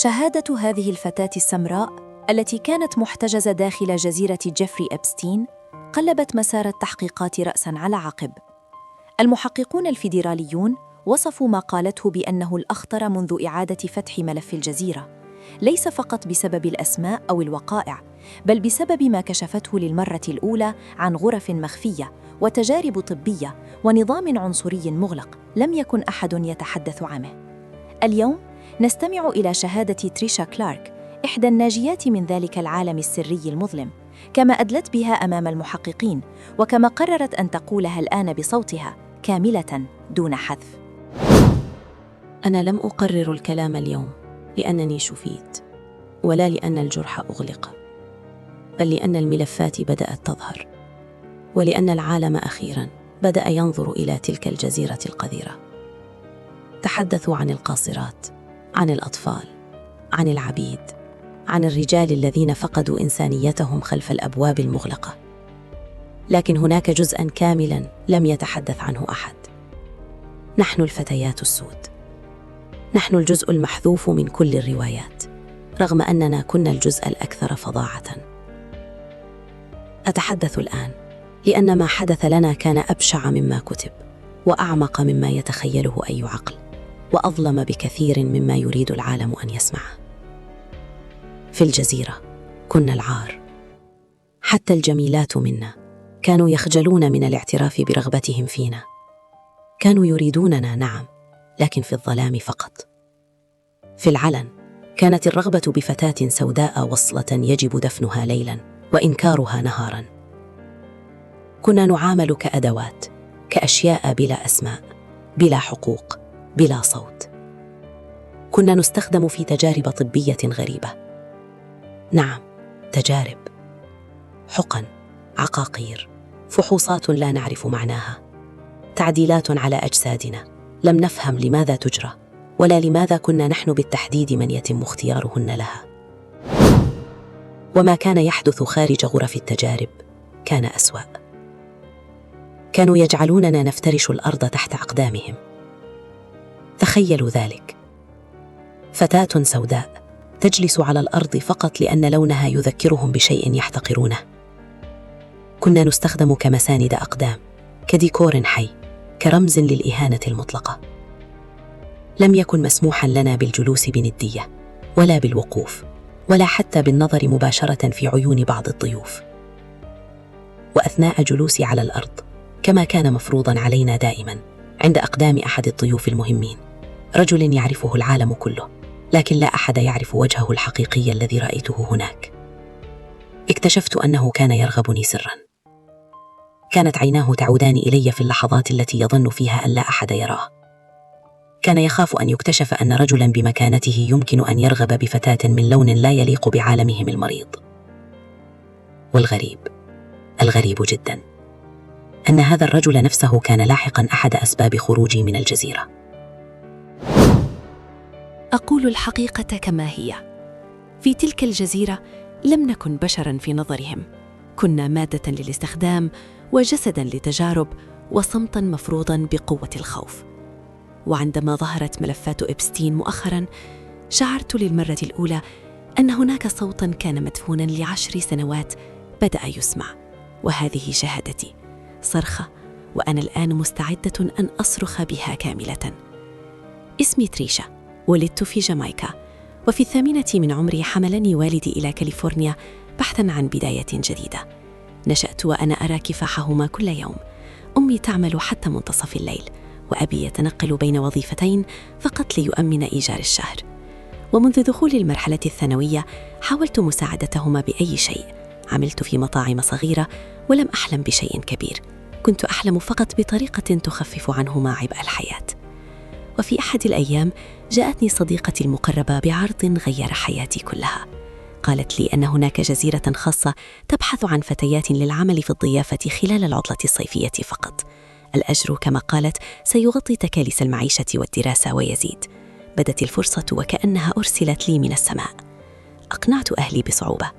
شهادة هذه الفتاة السمراء التي كانت محتجزة داخل جزيرة جيفري إبستين قلبت مسار التحقيقات رأساً على عقب. المحققون الفيدراليون وصفوا ما قالته بأنه الأخطر منذ إعادة فتح ملف الجزيرة، ليس فقط بسبب الأسماء أو الوقائع، بل بسبب ما كشفته للمرة الأولى عن غرف مخفية وتجارب طبية ونظام عنصري مغلق لم يكن أحد يتحدث عنه. اليوم نستمع إلى شهادة تريشا كلارك، إحدى الناجيات من ذلك العالم السري المظلم، كما أدلت بها أمام المحققين، وكما قررت أن تقولها الآن بصوتها كاملة دون حذف. أنا لم أقرر الكلام اليوم لأنني شفيت، ولا لأن الجرح أغلق، بل لأن الملفات بدأت تظهر، ولأن العالم أخيراً بدأ ينظر إلى تلك الجزيرة القذرة. تحدثوا عن القاصرات، عن الأطفال، عن العبيد، عن الرجال الذين فقدوا إنسانيتهم خلف الأبواب المغلقة. لكن هناك جزءاً كاملاً لم يتحدث عنه أحد. نحن الفتيات السود، نحن الجزء المحذوف من كل الروايات، رغم أننا كنا الجزء الأكثر فظاعة. أتحدث الآن لأن ما حدث لنا كان أبشع مما كتب، وأعمق مما يتخيله أي عقل، وأظلم بكثير مما يريد العالم أن يسمعه. في الجزيرة كنا العار. حتى الجميلات منا كانوا يخجلون من الاعتراف برغبتهم فينا. كانوا يريدوننا، نعم، لكن في الظلام فقط. في العلن كانت الرغبة بفتاة سوداء وصلة يجب دفنها ليلاً وإنكارها نهاراً. كنا نعامل كأدوات، كأشياء بلا أسماء، بلا حقوق، بلا صوت. كنا نستخدم في تجارب طبية غريبة. نعم، تجارب، حقن، عقاقير، فحوصات لا نعرف معناها، تعديلات على أجسادنا لم نفهم لماذا تجرى، ولا لماذا كنا نحن بالتحديد من يتم اختيارهن لها. وما كان يحدث خارج غرف التجارب كان أسوأ. كانوا يجعلوننا نفترش الأرض تحت أقدامهم. تخيلوا ذلك، فتاة سوداء تجلس على الأرض فقط لأن لونها يذكرهم بشيء يحتقرونه. كنا نستخدم كمساند أقدام، كديكور حي، كرمز للإهانة المطلقة. لم يكن مسموحا لنا بالجلوس بندية، ولا بالوقوف، ولا حتى بالنظر مباشرة في عيون بعض الضيوف. وأثناء جلوسي على الأرض، كما كان مفروضا علينا دائما عند أقدام أحد الضيوف المهمين، رجل يعرفه العالم كله، لكن لا أحد يعرف وجهه الحقيقي الذي رأيته هناك. اكتشفت أنه كان يرغبني سرا. كانت عيناه تعودان إلي في اللحظات التي يظن فيها أن لا أحد يراه. كان يخاف أن يكتشف أن رجلا بمكانته يمكن أن يرغب بفتاة من لون لا يليق بعالمهم المريض. والغريب، الغريب جدا، أن هذا الرجل نفسه كان لاحقا أحد أسباب خروجي من الجزيرة. أقول الحقيقة كما هي. في تلك الجزيرة لم نكن بشراً في نظرهم، كنا مادة للاستخدام وجسداً لتجارب وصمتاً مفروضاً بقوة الخوف. وعندما ظهرت ملفات إبستين مؤخراً، شعرت للمرة الأولى أن هناك صوتاً كان مدفوناً ل10 سنوات بدأ يسمع، وهذه شهادتي، صرخة، وأنا الآن مستعدة أن أصرخ بها كاملة. اسمي تريشا، ولدت في جامايكا، وفي 8 من عمري حملني والدي إلى كاليفورنيا بحثاً عن بداية جديدة. نشأت وأنا أرى كفاحهما كل يوم. أمي تعمل حتى منتصف الليل، وأبي يتنقل بين وظيفتين فقط ليؤمن إيجار الشهر. ومنذ دخول المرحلة الثانوية حاولت مساعدتهما بأي شيء. عملت في مطاعم صغيرة ولم أحلم بشيء كبير، كنت أحلم فقط بطريقة تخفف عنهما عبء الحياة. وفي أحد الأيام جاءتني صديقتي المقربة بعرض غير حياتي كلها. قالت لي أن هناك جزيرة خاصة تبحث عن فتيات للعمل في الضيافة خلال العطلة الصيفية فقط. الأجر كما قالت سيغطي تكاليف المعيشة والدراسة ويزيد. بدت الفرصة وكأنها أرسلت لي من السماء. أقنعت أهلي بصعوبة.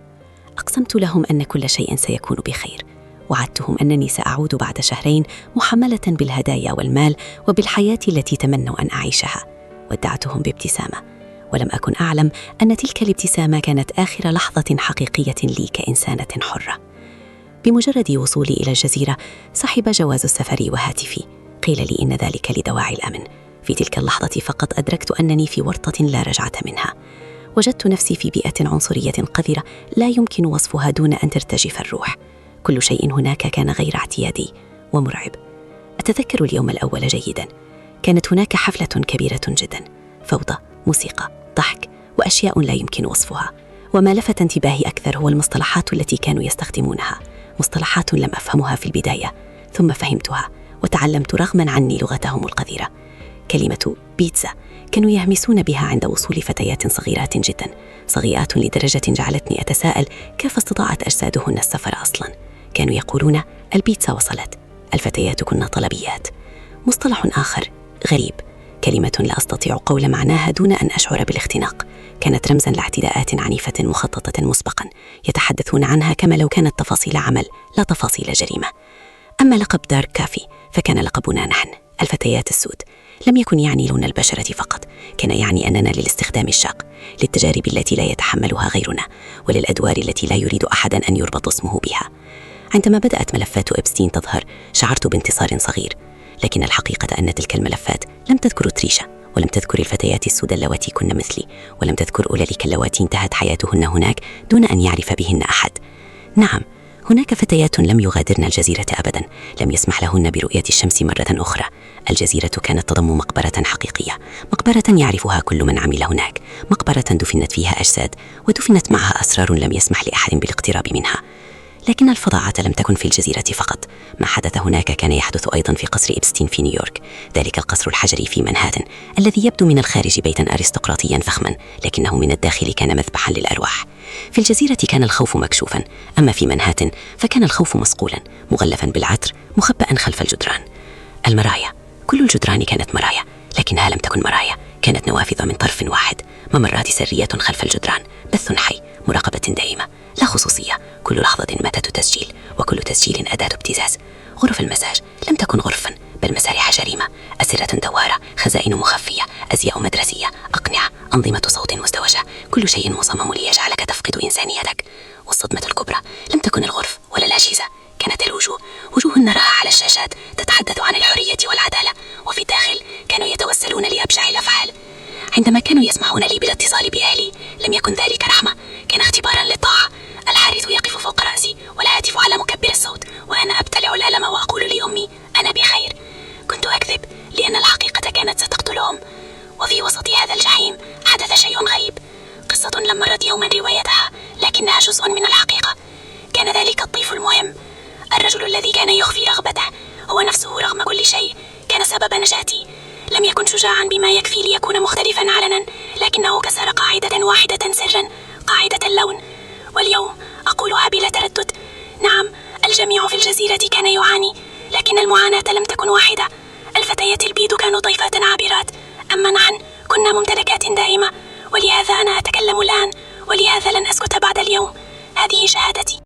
أقسمت لهم أن كل شيء سيكون بخير. وعدتهم أنني سأعود بعد شهرين محملة بالهدايا والمال وبالحياة التي تمنوا أن أعيشها. ودعتهم بابتسامة، ولم أكن أعلم أن تلك الابتسامة كانت آخر لحظة حقيقية لي كإنسانة حرة. بمجرد وصولي إلى الجزيرة صاحب جواز السفر وهاتفي. قيل لي إن ذلك لدواعي الأمن. في تلك اللحظة فقط أدركت أنني في ورطة لا رجعة منها. وجدت نفسي في بيئة عنصرية قذرة لا يمكن وصفها دون أن ترتجف الروح. كل شيء هناك كان غير اعتيادي ومرعب. أتذكر اليوم الأول جيداً. كانت هناك حفلة كبيرة جداً، فوضى، موسيقى، ضحك وأشياء لا يمكن وصفها. وما لفت انتباهي أكثر هو المصطلحات التي كانوا يستخدمونها، مصطلحات لم أفهمها في البداية ثم فهمتها وتعلمت رغماً عني لغتهم القذرة. كلمة بيتزا كانوا يهمسون بها عند وصول فتيات صغيرات جداً، صغيرات لدرجة جعلتني أتساءل كيف استطاعت أجسادهن السفر أصلاً. كانوا يقولون البيتزا وصلت، الفتيات كن طلبيات. مصطلح آخر غريب، كلمة لا أستطيع قول معناها دون أن أشعر بالاختناق، كانت رمزاً لاعتداءات عنيفة مخططة مسبقاً يتحدثون عنها كما لو كانت تفاصيل عمل لا تفاصيل جريمة. أما لقب دارك كافي فكان لقبنا نحن الفتيات السود. لم يكن يعني لون البشرة فقط، كان يعني أننا للاستخدام الشاق، للتجارب التي لا يتحملها غيرنا، وللأدوار التي لا يريد أحداً أن يربط اسمه بها. عندما بدأت ملفات إبستين تظهر شعرت بانتصار صغير، لكن الحقيقة أن تلك الملفات لم تذكر تريشا، ولم تذكر الفتيات السود اللواتي كن مثلي، ولم تذكر أولئك اللواتي انتهت حياتهن هناك دون أن يعرف بهن أحد. نعم، هناك فتيات لم يغادرن الجزيرة أبداً، لم يسمح لهن برؤية الشمس مرة أخرى. الجزيرة كانت تضم مقبرة حقيقية، مقبرة يعرفها كل من عمل هناك، مقبرة دفنت فيها أجساد ودفنت معها أسرار لم يسمح لأحد بالاقتراب منها. لكن الفظاعة لم تكن في الجزيرة فقط، ما حدث هناك كان يحدث أيضا في قصر إبستين في نيويورك، ذلك القصر الحجري في منهاتن الذي يبدو من الخارج بيتا أرستقراطيا فخما، لكنه من الداخل كان مذبحا للأرواح. في الجزيرة كان الخوف مكشوفا، أما في منهاتن فكان الخوف مصقولا، مغلفا بالعطر، مخبأ خلف الجدران. المرايا، كل الجدران كانت مرايا، لكنها لم تكن مرايا، كانت نوافذ من طرف واحد، ممرات سرية خلف الجدران، بث حي، مراقبة دائمة، لا خصوصية، كل لحظة ماتت تسجيل، وكل تسجيل أداة ابتزاز. غرف المساج لم تكن غرفا بل مسارح جريمة، أسرة دوارة، خزائن مخفية، أزياء مدرسية، أقنعة، أنظمة صوت مزدوجة، كل شيء مصمم ليجعلك تفقد إنسانيتك. والصدمة الكبرى لم تكن الغرف ولا الأجهزة، كانت الوجوه، وجوه نراها على الشاشات تتحدث عن الحرية والعدالة، وفي الداخل كانوا يتوسلون لأبشع الأفعال. عندما كانوا يسمحون لي بالاتصال بأهلي لم يكن ذلك رحمة، كان اختبارا للطاعة. الحارس يقف فوق رأسي والهاتف على مكبر الصوت، وأنا أبتلع الألم وأقول لأمي أنا بخير. كنت أكذب لأن الحقيقة كانت ستقتلهم. وفي وسط هذا الجحيم حدث شيء غريب، قصة لم مرت يوما روايتها لكنها جزء من الحقيقة. كان ذلك الطيف المهم، الرجل الذي كان يخفي رغبته هو نفسه رغم كل شيء، كان سبب نجاتي. لم يكن شجاعا بما يكفي ليكون مختلفا علنا، لكنه كسر قاعدة واحدة سرا، قاعدة اللون. واليوم أقولها بلا تردد، نعم، الجميع في الجزيرة كان يعاني، لكن المعاناة لم تكن واحدة. الفتيات البيض كانوا ضيفات عابرات، أما نحن كنا ممتلكات دائمة. ولهذا أنا أتكلم الآن، ولهذا لن أسكت بعد اليوم. هذه شهادتي.